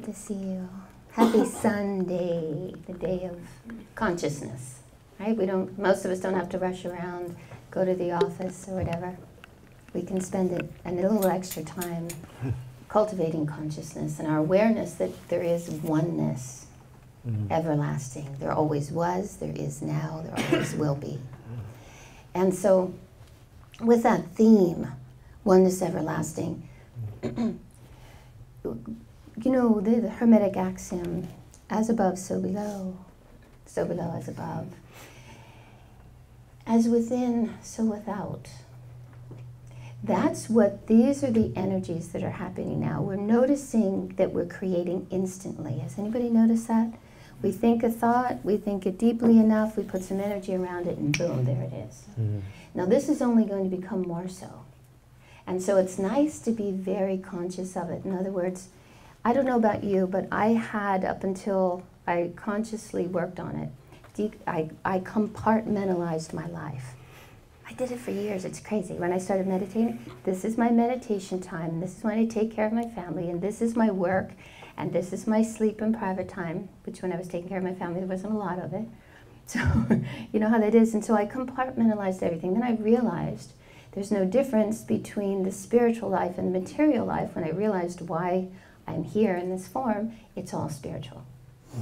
to see you. Happy Sunday, the day of consciousness, right? Most of us don't have to rush around, go to the office or whatever. We can spend a little extra time cultivating consciousness and our awareness that there is oneness, everlasting. There always was, there is now, there always will be. And so, with that theme, oneness everlasting, you know, the Hermetic axiom, as above, so below as above. As within, so without. These are the energies that are happening now. We're noticing that we're creating instantly. Has anybody noticed that? We think a thought, we think it deeply enough, we put some energy around it, and boom, there it is. Now this is only going to become more so. And so it's nice to be very conscious of it. In other words, I don't know about you, but I had, up until I consciously worked on it, I compartmentalized my life. I did it for years. It's crazy. When I started meditating, this is my meditation time, and this is when I take care of my family, and this is my work, and this is my sleep and private time, which when I was taking care of my family, there wasn't a lot of it. So, you know how that is. And so I compartmentalized everything. Then I realized there's no difference between the spiritual life and the material life. When I realized why I'm here in this form, it's all spiritual.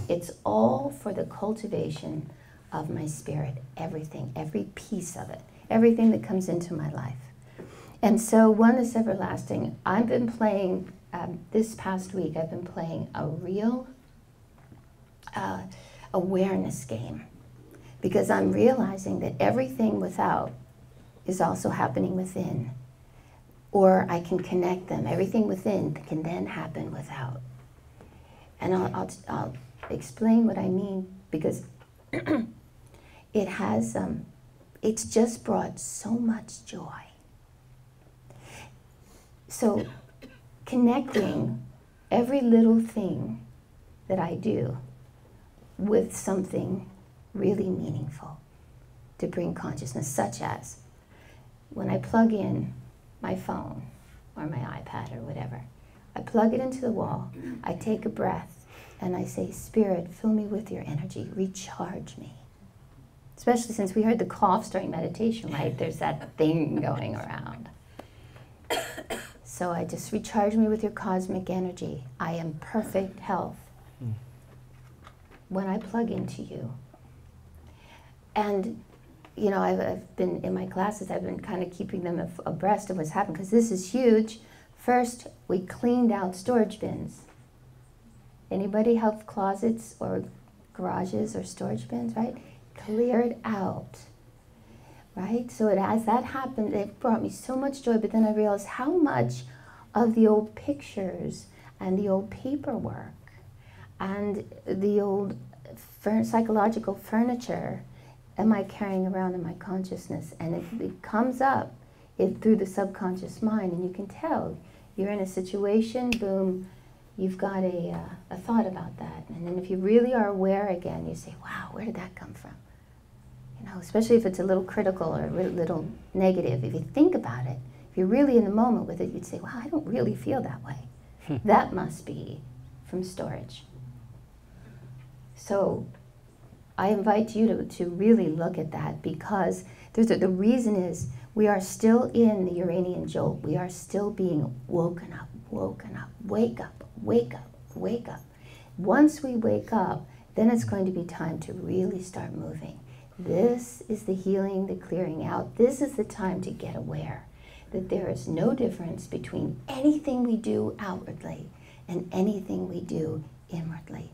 It's all for the cultivation of my spirit, everything, every piece of it, everything that comes into my life. And so oneness everlasting, I've been playing, this past week, I've been playing a real awareness game, because I'm realizing that everything without is also happening within. Or I can connect them. Everything within can then happen without. And I'll explain what I mean, because it has, it's just brought so much joy. So connecting every little thing that I do with something really meaningful to bring consciousness, such as when I plug in my phone or my iPad or whatever, I plug it into the wall, I take a breath, and I say, Spirit, fill me with your energy, recharge me. Especially since we heard the coughs during meditation, right? There's that thing going around. So I just recharge me with your cosmic energy. I am perfect health when I plug into you. And you know, I've been, in my classes, I've been kind of keeping them abreast of what's happening, because this is huge. First, we cleaned out storage bins. Anybody have closets or garages or storage bins, right? Cleared out, right? So as that happened, it brought me so much joy, but then I realized how much of the old pictures and the old paperwork and the old psychological furniture am I carrying around in my consciousness? And it comes up through the subconscious mind, and you can tell you're in a situation, boom, you've got a thought about that. And then if you really are aware again, you say, wow, where did that come from? You know, especially if it's a little critical or a little negative. If you think about it, if you're really in the moment with it, you'd say, wow, I don't really feel that way. That must be from storage. So I invite you to really look at that, because the reason is we are still in the Uranian jolt. We are still being woken up, wake up, wake up, wake up. Once we wake up, then it's going to be time to really start moving. This is the healing, the clearing out. This is the time to get aware that there is no difference between anything we do outwardly and anything we do inwardly,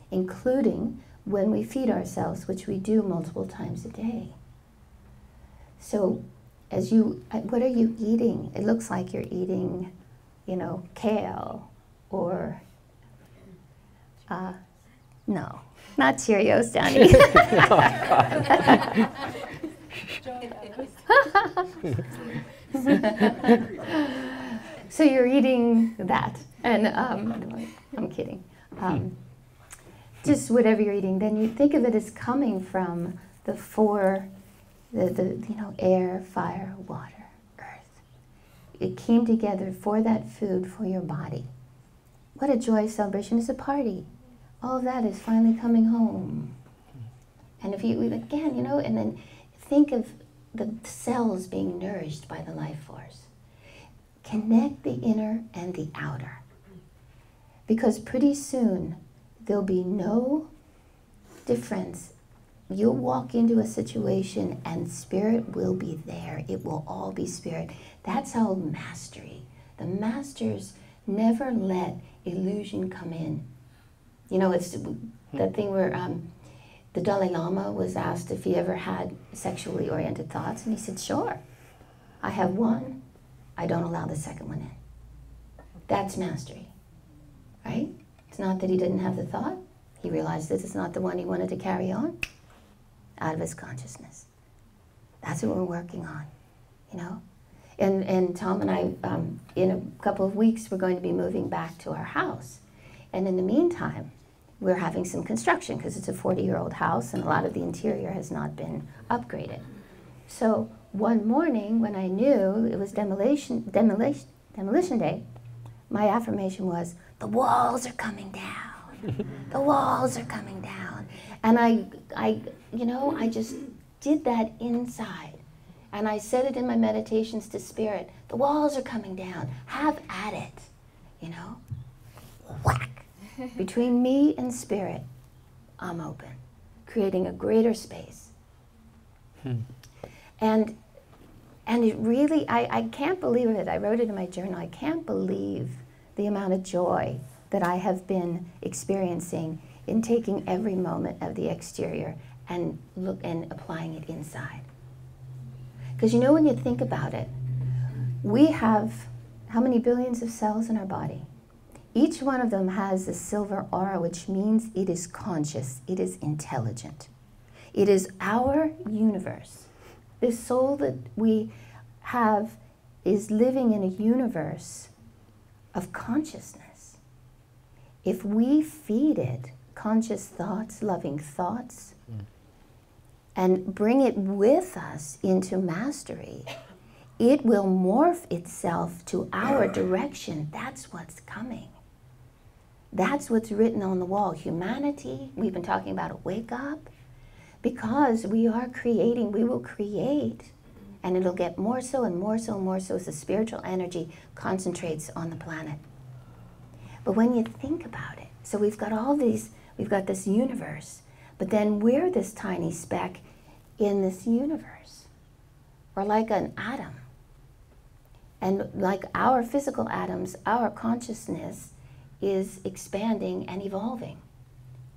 including when we feed ourselves, which we do multiple times a day. So what are you eating? It looks like you're eating, you know, kale or, no, not Cheerios, Johnny. So you're eating that, and I'm kidding. Just whatever you're eating, then you think of it as coming from the you know, air, fire, water, earth. It came together for that food for your body. What a joyous celebration. It's a party. All of that is finally coming home. And if you, again, you know, and then think of the cells being nourished by the life force. Connect the inner and the outer. Because pretty soon, there'll be no difference. You'll walk into a situation and spirit will be there. It will all be spirit. That's how mastery. The masters never let illusion come in. You know, it's that thing where the Dalai Lama was asked if he ever had sexually oriented thoughts, and he said, sure. I have one. I don't allow the second one in. That's mastery, right? It's not that he didn't have the thought. He realized this is not the one he wanted to carry on out of his consciousness. That's what we're working on, you know? And Tom and I, in a couple of weeks, we're going to be moving back to our house. And in the meantime, we're having some construction because it's a 40-year-old house and a lot of the interior has not been upgraded. So one morning when I knew it was demolition day, my affirmation was, the walls are coming down. The walls are coming down. And I just did that inside. And I said it in my meditations to spirit, the walls are coming down. Have at it, you know? Whack. Between me and spirit, I'm open, creating a greater space. And it really, I can't believe it. I wrote it in my journal. I can't believe the amount of joy that I have been experiencing in taking every moment of the exterior and applying it inside. Because you know, when you think about it, we have how many billions of cells in our body? Each one of them has a silver aura, which means it is conscious, it is intelligent. It is our universe. This soul that we have is living in a universe of consciousness. If we feed it conscious thoughts, loving thoughts, and bring it with us into mastery, it will morph itself to our direction. That's what's coming. That's what's written on the wall. Humanity, we've been talking about a wake up, because we are creating, we will create, and it'll get more so and more so and more so as the spiritual energy concentrates on the planet. But when you think about it, so we've got all these, we've got this universe, but then we're this tiny speck in this universe. We're like an atom. And like our physical atoms, our consciousness is expanding and evolving.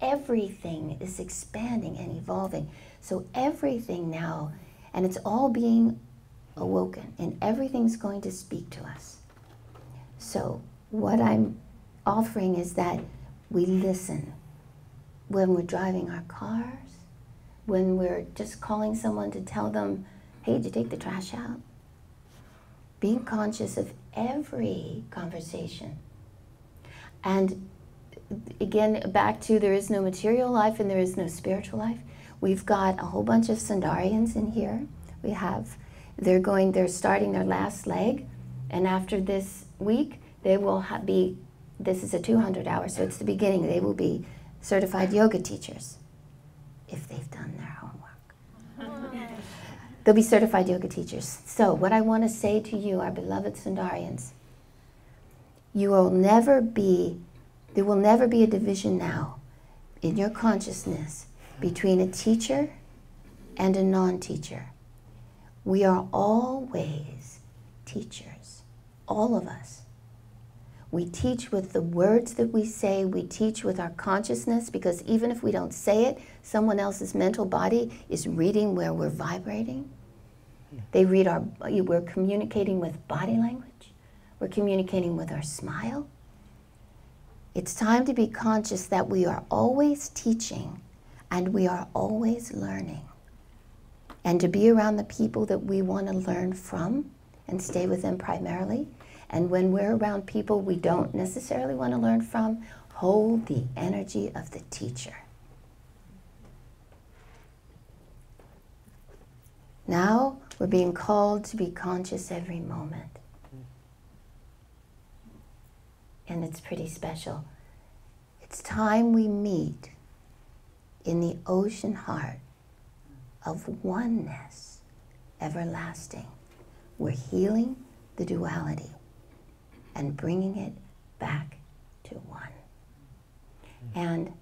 Everything is expanding and evolving. So everything now, and it's all being awoken, and everything's going to speak to us. So what I'm offering is that we listen when we're driving our cars, when we're just calling someone to tell them, hey, did you take the trash out? Being conscious of every conversation. And again, back to there is no material life and there is no spiritual life. We've got a whole bunch of Sundarians in here. We have, they're starting their last leg, and after this week, they will be, this is a 200-hour, so it's the beginning. They will be certified yoga teachers if they've done their homework. They'll be certified yoga teachers. So what I want to say to you, our beloved Sundarians, there will never be a division now in your consciousness between a teacher and a non-teacher. We are always teachers, all of us. We teach with the words that we say, we teach with our consciousness, because even if we don't say it, someone else's mental body is reading where we're vibrating. They read we're communicating with body language. We're communicating with our smile. It's time to be conscious that we are always teaching and we are always learning. And to be around the people that we want to learn from and stay with them primarily. And when we're around people we don't necessarily want to learn from, hold the energy of the teacher. Now we're being called to be conscious every moment. and it's pretty special. It's time we meet in the ocean heart of oneness, everlasting. We're healing the duality and bringing it back to one. And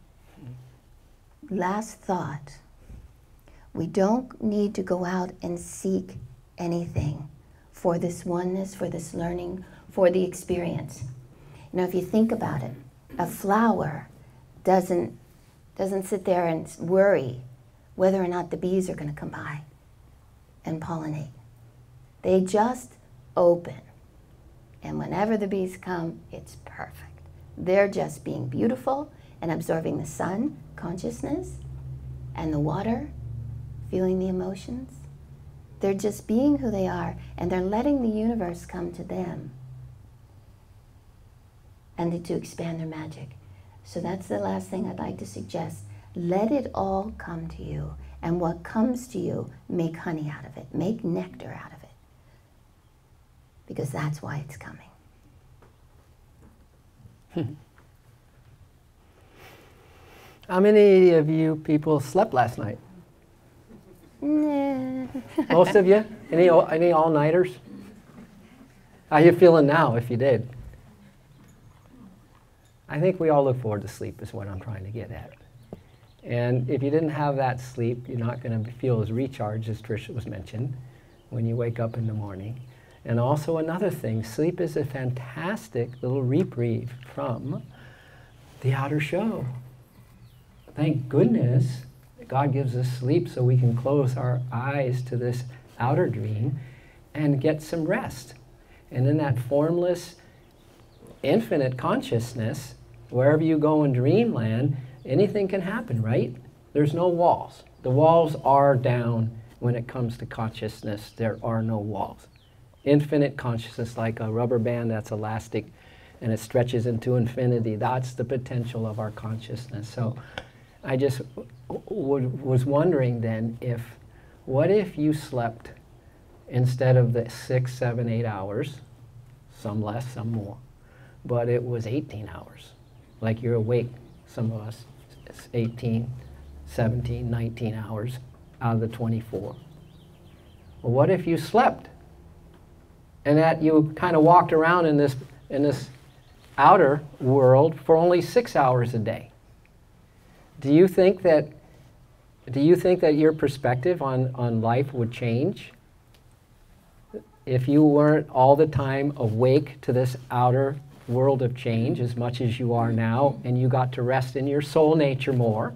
last thought, we don't need to go out and seek anything for this oneness, for this learning, for the experience. You know, if you think about it, a flower doesn't sit there and worry whether or not the bees are going to come by and pollinate. They just open. And whenever the bees come, it's perfect. They're just being beautiful and absorbing the sun, consciousness, and the water, feeling the emotions. They're just being who they are, and they're letting the universe come to them and to expand their magic. So that's the last thing I'd like to suggest. Let it all come to you, and what comes to you, make honey out of it, make nectar out of it, because that's why it's coming. How many of you people slept last night? Nah. Most of you? Any all-nighters? How are you feeling now if you did? I think we all look forward to sleep is what I'm trying to get at. And if you didn't have that sleep, you're not going to feel as recharged as Tricia was mentioned when you wake up in the morning. And also another thing, sleep is a fantastic little reprieve from the outer show. Thank goodness God gives us sleep so we can close our eyes to this outer dream and get some rest. And in that formless, infinite consciousness, wherever you go in dreamland, anything can happen, right? There's no walls. The walls are down when it comes to consciousness. There are no walls. Infinite consciousness, like a rubber band that's elastic and it stretches into infinity. That's the potential of our consciousness. So I just was wondering then, what if you slept instead of the 6, 7, 8 hours, some less, some more, but it was 18 hours. Like you're awake, some of us, it's 18, 17, 19 hours out of the 24. Well, what if you slept and that you kind of walked around in this outer world for only 6 hours a day? Do you think that your perspective on life would change if you weren't all the time awake to this outer world of change as much as you are now, and you got to rest in your soul nature more?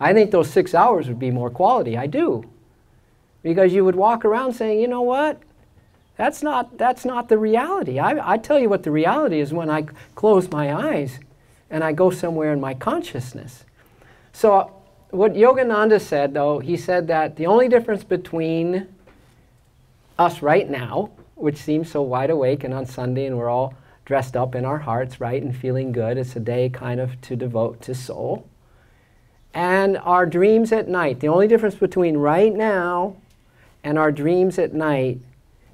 I think those 6 hours would be more quality. I do. Because you would walk around saying, you know what? That's not the reality. I tell you what the reality is when I close my eyes and I go somewhere in my consciousness. So what Yogananda said, though, he said that the only difference between us right now, which seems so wide awake and on Sunday and we're all dressed up in our hearts, right, and feeling good. It's a day kind of to devote to soul. And our dreams at night. The only difference between right now and our dreams at night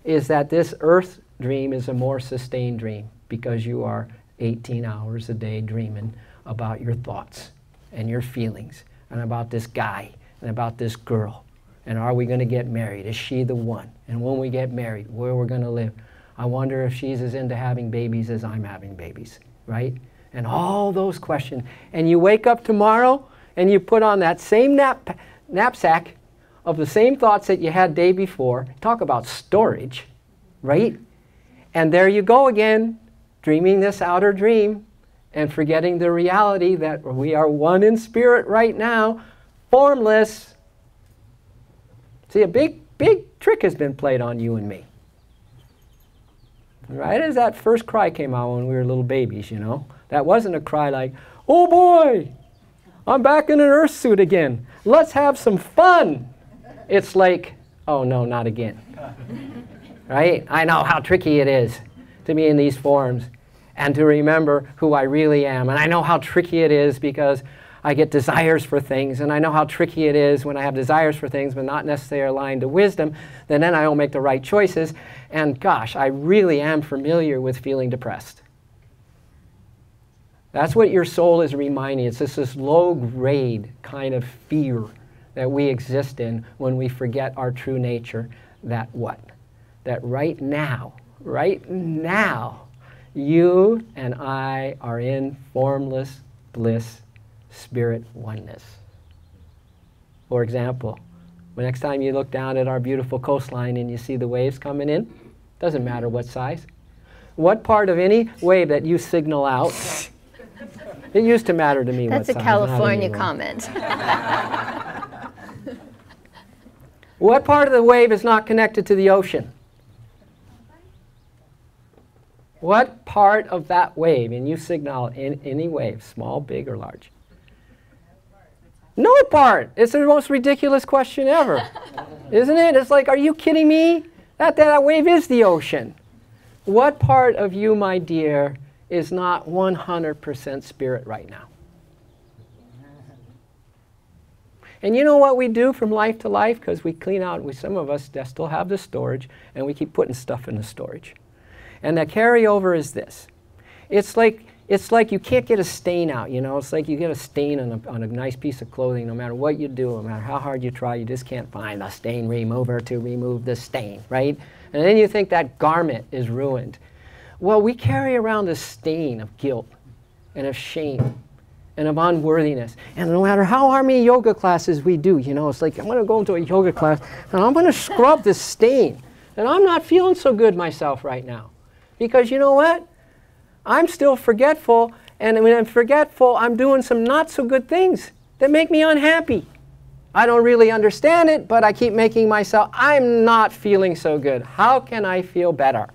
is that this earth dream is a more sustained dream because you are 18 hours a day dreaming about your thoughts and your feelings and about this guy and about this girl. And are we going to get married? Is she the one? And when we get married, where we're going to live? I wonder if she's as into having babies as I'm having babies, right? And all those questions. And you wake up tomorrow and you put on that same knapsack of the same thoughts that you had day before. Talk about storage, right? And there you go again, dreaming this outer dream and forgetting the reality that we are one in spirit right now, formless. See, a big trick has been played on you and me. Right as that first cry came out when we were little babies, you know, that wasn't a cry like, oh boy, I'm back in an earth suit again. Let's have some fun. It's like, oh no, not again. Right? I know how tricky it is to be in these forms and to remember who I really am. And I know how tricky it is because I get desires for things, and I know how tricky it is when I have desires for things but not necessarily aligned to wisdom, then I don't make the right choices. And gosh, I really am familiar with feeling depressed. That's what your soul is reminding. It's just this low-grade kind of fear that we exist in when we forget our true nature. That what? That right now, you and I are in formless bliss, spirit oneness. For example, the next time you look down at our beautiful coastline and you see the waves coming in, doesn't matter what size. What part of any wave that you signal out, it used to matter to me what size. That's a California comment. What part of the wave is not connected to the ocean? What part of that wave, and you signal in any wave, small, big, or large? No part. It's the most ridiculous question ever. Isn't it? It's like, are you kidding me? That wave is the ocean. What part of you, my dear, is not 100% spirit right now? And you know what we do from life to life? Because we clean out, some of us still have the storage, and we keep putting stuff in the storage. And the carryover is this. It's like you can't get a stain out, you know? It's like you get a stain on a nice piece of clothing. No matter what you do, no matter how hard you try, you just can't find a stain remover to remove the stain, right? And then you think that garment is ruined. Well, we carry around a stain of guilt and of shame and of unworthiness. And no matter how many yoga classes we do, you know, it's like, I'm going to go into a yoga class and I'm going to scrub this stain. And I'm not feeling so good myself right now. Because you know what? I'm still forgetful, and when I'm forgetful, I'm doing some not so good things that make me unhappy. I don't really understand it, but I keep making myself, I'm not feeling so good. How can I feel better?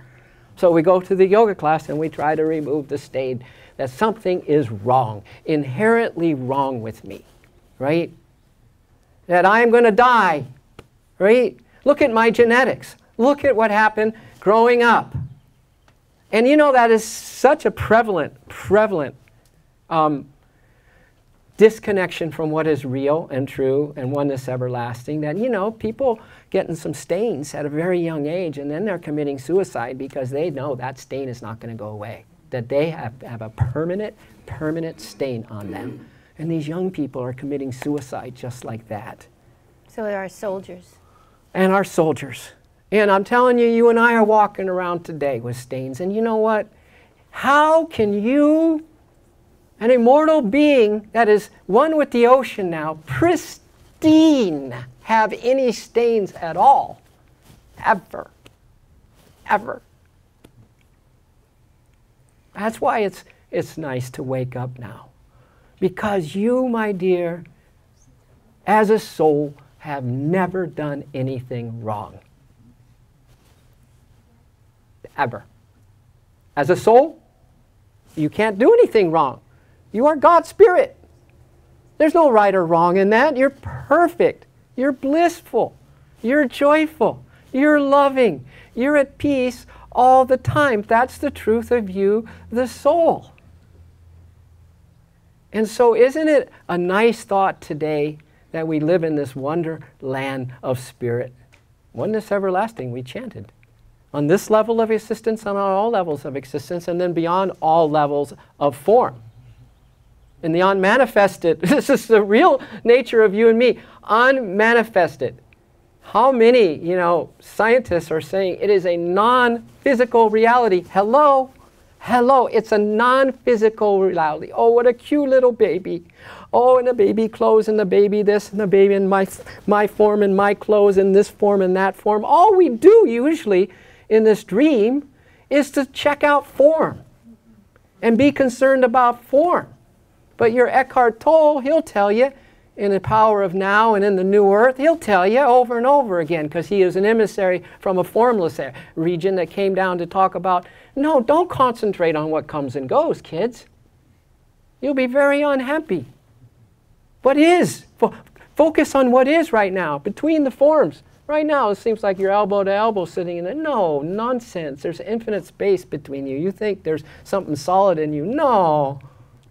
So we go to the yoga class and we try to remove the stain that something is wrong, inherently wrong with me, right? That I'm going to die, right? Look at my genetics. Look at what happened growing up. And you know, that is such a prevalent disconnection from what is real and true and oneness everlasting, that, you know, people getting some stains at a very young age, and then they're committing suicide because they know that stain is not going to go away, that they have a permanent stain on them. And these young people are committing suicide just like that. So are our soldiers. And our soldiers. And I'm telling you, you and I are walking around today with stains. And you know what? How can you, an immortal being that is one with the ocean now, pristine, have any stains at all? Ever. Ever. That's why it's nice to wake up now. Because you, my dear, as a soul, have never done anything wrong. Ever. As a soul, you can't do anything wrong. You are God's spirit. There's no right or wrong in that. You're perfect. You're blissful. You're joyful. You're loving. You're at peace all the time. That's the truth of you, the soul. And so isn't it a nice thought today that we live in this wonderland of spirit? Oneness everlasting, we chanted. On this level of existence, and on all levels of existence, and then beyond all levels of form. In the unmanifested, this is the real nature of you and me, unmanifested. How many, you know, scientists are saying it is a non-physical reality? Hello? Hello, it's a non-physical reality. Oh, what a cute little baby. Oh, and the baby clothes, and the baby this, and the baby in my form, and my clothes, and this form, and that form. All we do usually in this dream is to check out form and be concerned about form. But your Eckhart Tolle, he'll tell you in the power of now and in the new earth, he'll tell you over and over again, because he is an emissary from a formless region that came down to talk about, no, don't concentrate on what comes and goes, kids. You'll be very unhappy. What is? Focus on what is right now, between the forms. Right now, it seems like you're elbow to elbow sitting in it. No, nonsense. There's infinite space between you. You think there's something solid in you. No.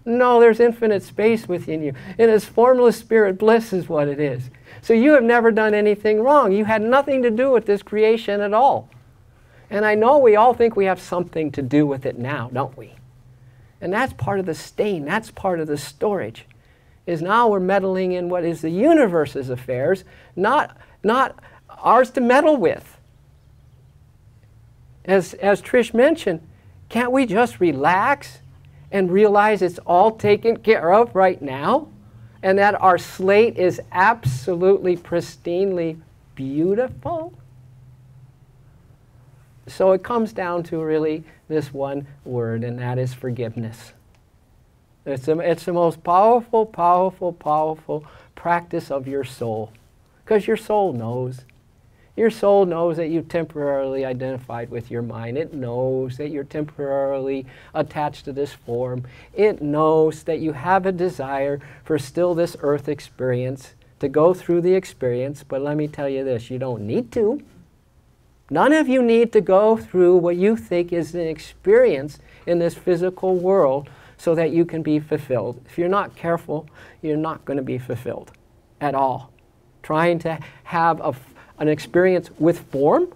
No, there's infinite space within you. And it's formless spirit bliss is what it is. So you have never done anything wrong. You had nothing to do with this creation at all. And I know we all think we have something to do with it now, don't we? And that's part of the stain. That's part of the storage. Is now we're meddling in what is the universe's affairs, not ours to meddle with. As Trish mentioned, can't we just relax and realize it's all taken care of right now? And that our slate is absolutely pristinely beautiful? So it comes down to really this one word, and that is forgiveness. It's the most powerful, powerful, powerful practice of your soul. Because your soul knows. Your soul knows that you temporarily identified with your mind. It knows that you're temporarily attached to this form. It knows that you have a desire for still this earth experience, to go through the experience. But let me tell you this, you don't need to. None of you need to go through what you think is an experience in this physical world so that you can be fulfilled. If you're not careful, you're not going to be fulfilled at all. Trying to have an experience with form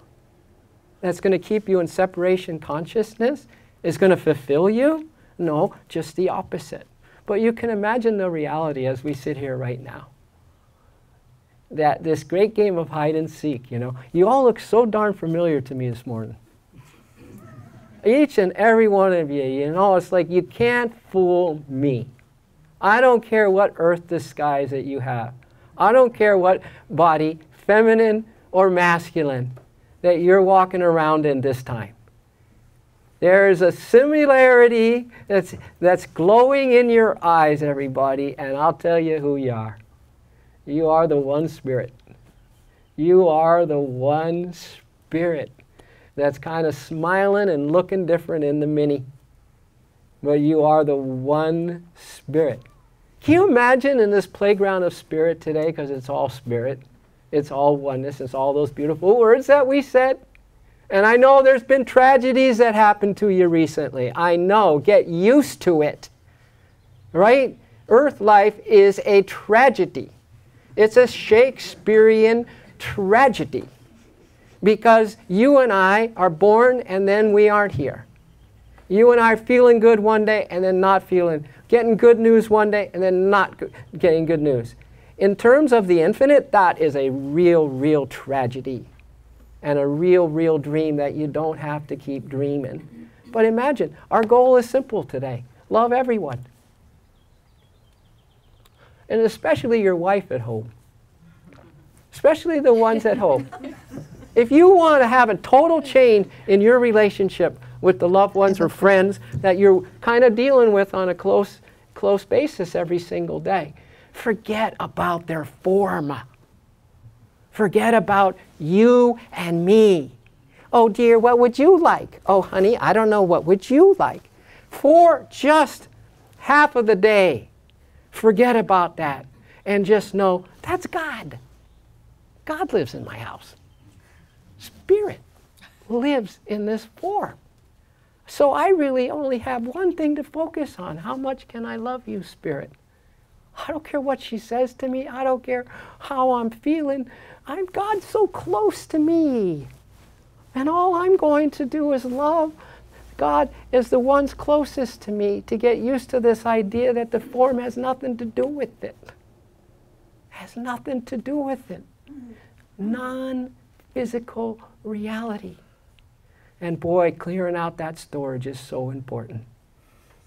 that's going to keep you in separation consciousness is going to fulfill you? No, just the opposite. But you can imagine the reality as we sit here right now. That this great game of hide and seek, you all look so darn familiar to me this morning. Each and every one of you, it's like you can't fool me. I don't care what earth disguise that you have. I don't care what body, feminine or masculine, that you're walking around in this time. There is a similarity that's glowing in your eyes, everybody, and I'll tell you who you are. You are the one spirit. You are the one spirit that's kind of smiling and looking different in the mini. But you are the one spirit. Can you imagine in this playground of spirit today, because it's all spirit, it's all oneness, it's all those beautiful words that we said. And I know there's been tragedies that happened to you recently. I know. Get used to it. Right? Earth life is a tragedy. It's a Shakespearean tragedy. Because you and I are born and then we aren't here. You and I are feeling good one day and then not feeling, getting good news one day and then not getting good news. In terms of the infinite, that is a real, real tragedy. And a real, real dream that you don't have to keep dreaming. But imagine, our goal is simple today. Love everyone. And especially your wife at home. Especially the ones at home. If you want to have a total change in your relationship with the loved ones or friends that you're kind of dealing with on a close basis every single day, forget about their form. Forget about you and me. Oh dear, what would you like? Oh honey, I don't know, what would you like? For just half of the day, forget about that and just know that's God. God lives in my house. Spirit lives in this form. So I really only have one thing to focus on. How much can I love you, Spirit? I don't care what she says to me. I don't care how I'm feeling. God's so close to me. And all I'm going to do is love God as the ones closest to me, to get used to this idea that the form has nothing to do with it. Has nothing to do with it. Non-physical reality. And boy, clearing out that storage is so important.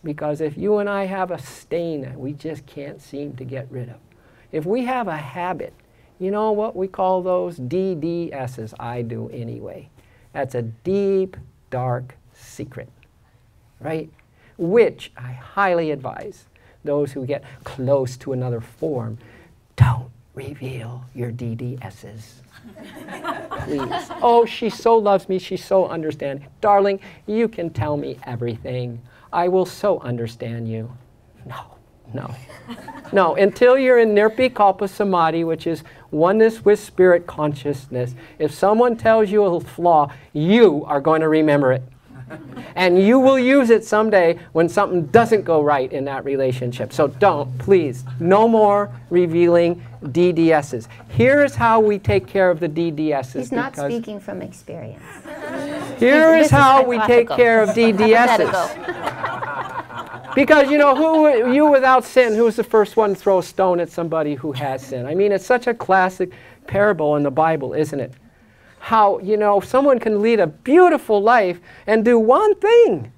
Because if you and I have a stain that we just can't seem to get rid of, if we have a habit, you know what we call those? DDSs. I do anyway. That's a deep, dark secret, right? Which I highly advise those who get close to another form, don't reveal your DDSs. Please. Oh, she so loves me. She so understands. Darling, you can tell me everything. I will so understand you. No, until you're in Nirvikalpa Samadhi, which is oneness with spirit consciousness, if someone tells you a flaw, you are going to remember it. And you will use it someday when something doesn't go right in that relationship. So don't, please, no more revealing DDSs. Here's how we take care of the DDSs. He's not speaking from experience. Here is how we take care of DDSs. Because, you know, you without sin, who's the first one to throw a stone at somebody who has sin? I mean, it's such a classic parable in the Bible, isn't it? How, you know, someone can lead a beautiful life and do one thing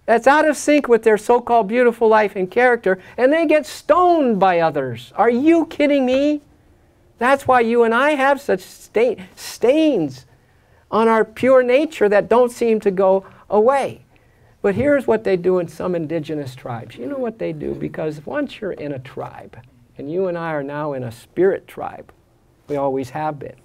that's out of sync with their so-called beautiful life and character, and they get stoned by others. Are you kidding me? That's why you and I have such stains on our pure nature that don't seem to go away. But here's what they do in some indigenous tribes. You know what they do? Because once you're in a tribe, and you and I are now in a spirit tribe, we always have been.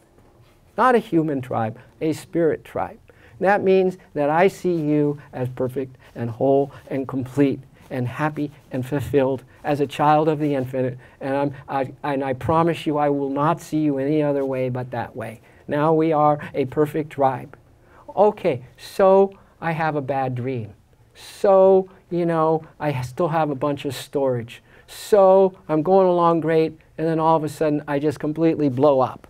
Not a human tribe, a spirit tribe. That means that I see you as perfect and whole and complete and happy and fulfilled as a child of the infinite. And I promise you I will not see you any other way but that way. Now we are a perfect tribe. Okay, so I have a bad dream. So, you know, I still have a bunch of storage. So I'm going along great, and then all of a sudden I just completely blow up,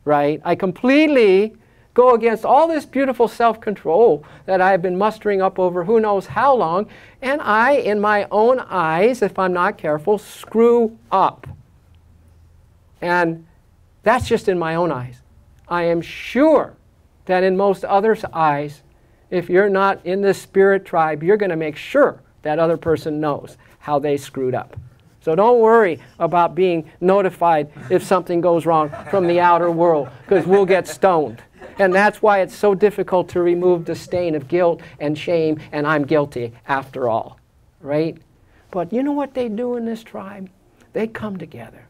right? I completely go against all this beautiful self-control that I've been mustering up over who knows how long, and I, in my own eyes, if I'm not careful, screw up. And that's just in my own eyes. I am sure that in most others' eyes, if you're not in the spirit tribe, you're going to make sure that other person knows how they screwed up. So don't worry about being notified if something goes wrong from the outer world, because we'll get stoned. And that's why it's so difficult to remove the stain of guilt and shame, and I'm guilty after all, right? But you know what they do in this tribe? They come together.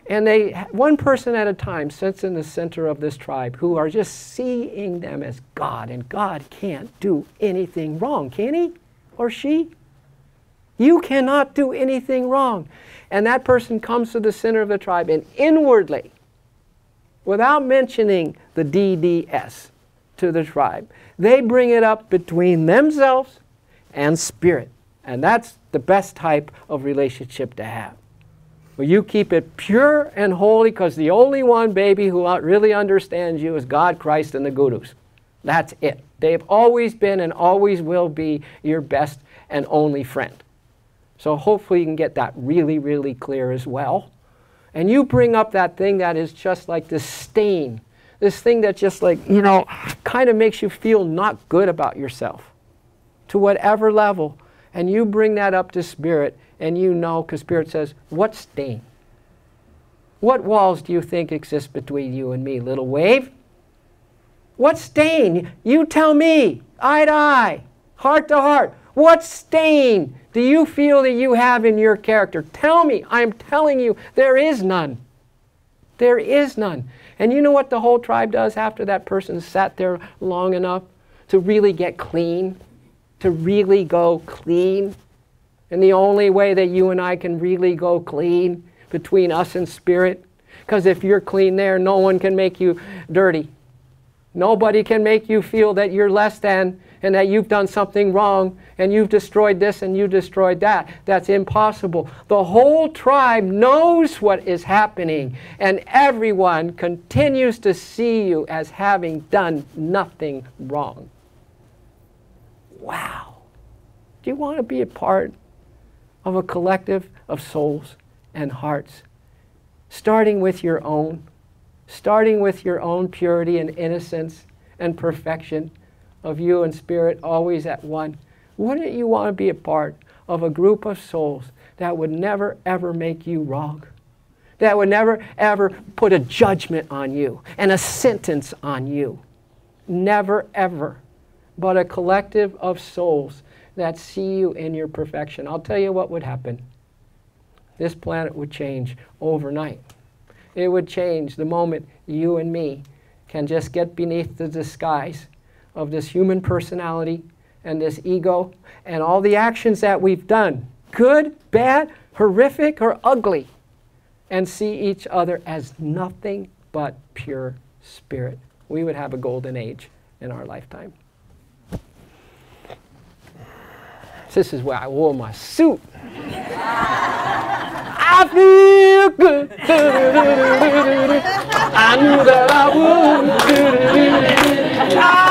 And they, one person at a time, sits in the center of this tribe who are just seeing them as God, and God can't do anything wrong, can he or she? You cannot do anything wrong. And that person comes to the center of the tribe, and inwardly, without mentioning the DDS to the tribe, they bring it up between themselves and spirit. And that's the best type of relationship to have. Well, you keep it pure and holy, because the only one, baby, who really understands you is God, Christ, and the gurus. That's it. They've always been and always will be your best and only friend. So hopefully you can get that really, really clear as well. And you bring up that thing that is just like this stain, this thing that just like, you know, kind of makes you feel not good about yourself to whatever level. And you bring that up to Spirit, and you know, because Spirit says, what stain? What walls do you think exist between you and me, little wave? What stain? You tell me, eye to eye, heart to heart. What stain do you feel that you have in your character? Tell me. I'm telling you, there is none. There is none. And you know what the whole tribe does after that person sat there long enough to really get clean? To really go clean? And the only way that you and I can really go clean between us and Spirit, because if you're clean there, no one can make you dirty. Nobody can make you feel that you're less than, and that you've done something wrong, and you've destroyed this and you destroyed that. That's impossible. The whole tribe knows what is happening, and everyone continues to see you as having done nothing wrong. Wow. Do you want to be a part of a collective of souls and hearts, starting with your own purity and innocence and perfection of you and Spirit always at one? Wouldn't you want to be a part of a group of souls that would never ever make you wrong? That would never ever put a judgment on you and a sentence on you? Never ever. But a collective of souls that see you in your perfection. I'll tell you what would happen. This planet would change overnight. It would change the moment you and me can just get beneath the disguise of this human personality and this ego and all the actions that we've done, good, bad, horrific, or ugly, and see each other as nothing but pure Spirit. We would have a golden age in our lifetime. This is where I wore my suit. I feel good. I knew that I would.